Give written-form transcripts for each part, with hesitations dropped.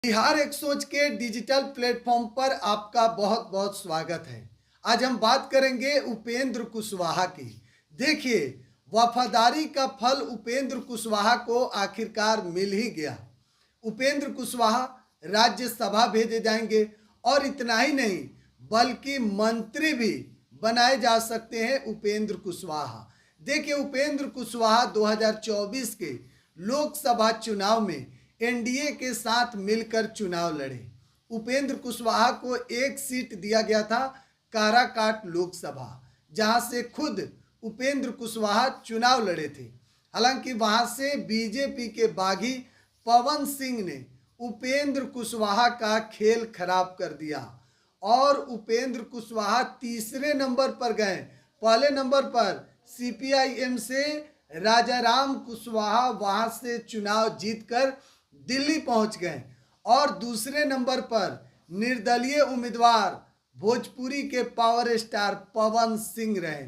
बिहार एक सोच के डिजिटल प्लेटफॉर्म पर आपका बहुत बहुत स्वागत है। आज हम बात करेंगे उपेंद्र कुशवाहा की। देखिए, वफादारी का फल उपेंद्र कुशवाहा को आखिरकार मिल ही गया। उपेंद्र कुशवाहा राज्यसभा भेजे जाएंगे और इतना ही नहीं बल्कि मंत्री भी बनाए जा सकते हैं उपेंद्र कुशवाहा। देखिए, उपेंद्र कुशवाहा 2024 के लोकसभा चुनाव में एनडीए के साथ मिलकर चुनाव लड़े। उपेंद्र कुशवाहा को एक सीट दिया गया था, काराकाट लोकसभा, जहां से खुद उपेंद्र कुशवाहा चुनाव लड़े थे। हालांकि वहां से बीजेपी के बागी पवन सिंह ने उपेंद्र कुशवाहा का खेल खराब कर दिया और उपेंद्र कुशवाहा तीसरे नंबर पर गए। पहले नंबर पर सीपीआईएम से राजाराम कुशवाहा वहां से चुनाव जीतकर दिल्ली पहुंच गए और दूसरे नंबर पर निर्दलीय उम्मीदवार भोजपुरी के पावर स्टार पवन सिंह रहे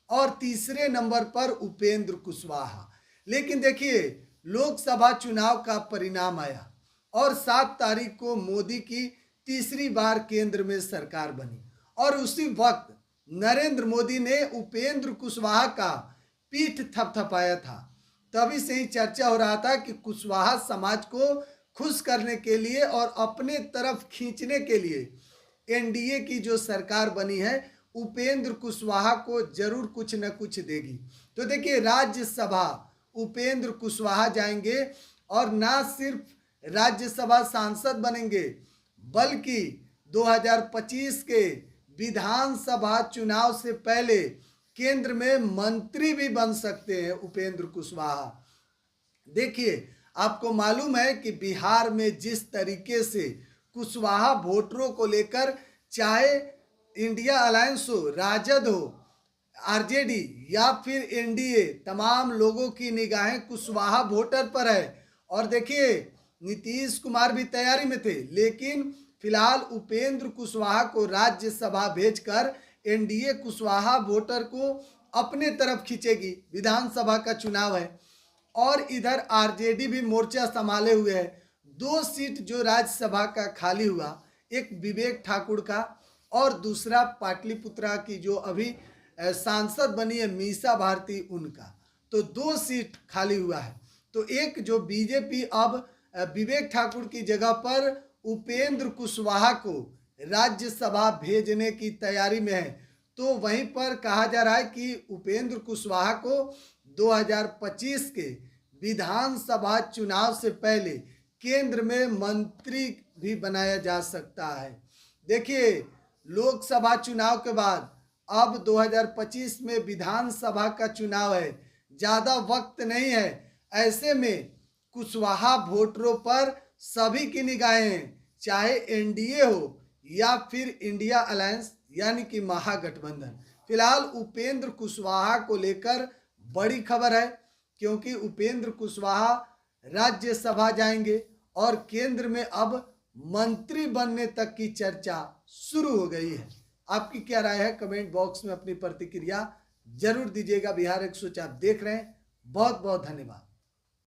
और तीसरे नंबर पर उपेंद्र कुशवाहा। लेकिन देखिए, लोकसभा चुनाव का परिणाम आया और 7 तारीख को मोदी की तीसरी बार केंद्र में सरकार बनी और उसी वक्त नरेंद्र मोदी ने उपेंद्र कुशवाहा का पीठ थपथपाया था। तभी से ही चर्चा हो रहा था कि कुशवाहा समाज को खुश करने के लिए और अपने तरफ खींचने के लिए एनडीए की जो सरकार बनी है उपेंद्र कुशवाहा को जरूर कुछ न कुछ देगी। तो देखिए, राज्यसभा उपेंद्र कुशवाहा जाएंगे और ना सिर्फ राज्यसभा सांसद बनेंगे बल्कि 2025 के विधानसभा चुनाव से पहले केंद्र में मंत्री भी बन सकते हैं उपेंद्र कुशवाहा। देखिए, आपको मालूम है कि बिहार में जिस तरीके से कुशवाहा वोटरों को लेकर, चाहे इंडिया अलायंस हो, राजद हो, आरजेडी या फिर एनडीए, तमाम लोगों की निगाहें कुशवाहा वोटर पर है। और देखिए, नीतीश कुमार भी तैयारी में थे, लेकिन फिलहाल उपेंद्र कुशवाहा को राज्यसभा भेजकर एनडीए कुशवाहा वोटर को अपने तरफ खींचेगी। विधानसभा का चुनाव है और इधर आरजेडी भी मोर्चा संभाले हुए है। 2 सीट जो राज्यसभा का खाली हुआ, एक विवेक ठाकुर का और दूसरा पाटलिपुत्रा की जो अभी सांसद बनी है मीसा भारती, उनका। तो 2 सीट खाली हुआ है। तो एक जो बीजेपी अब विवेक ठाकुर की जगह पर उपेंद्र कुशवाहा को राज्यसभा भेजने की तैयारी में है। तो वहीं पर कहा जा रहा है कि उपेंद्र कुशवाहा को 2025 के विधानसभा चुनाव से पहले केंद्र में मंत्री भी बनाया जा सकता है। देखिए, लोकसभा चुनाव के बाद अब 2025 में विधानसभा का चुनाव है, ज़्यादा वक्त नहीं है। ऐसे में कुशवाहा वोटरों पर सभी की निगाहें हैं, चाहे एनडीए हो या फिर इंडिया अलायंस यानी कि महागठबंधन। फिलहाल उपेंद्र कुशवाहा को लेकर बड़ी खबर है, क्योंकि उपेंद्र कुशवाहा राज्यसभा जाएंगे और केंद्र में अब मंत्री बनने तक की चर्चा शुरू हो गई है। आपकी क्या राय है? कमेंट बॉक्स में अपनी प्रतिक्रिया जरूर दीजिएगा। बिहार एक सोच आप देख रहे हैं। बहुत बहुत धन्यवाद।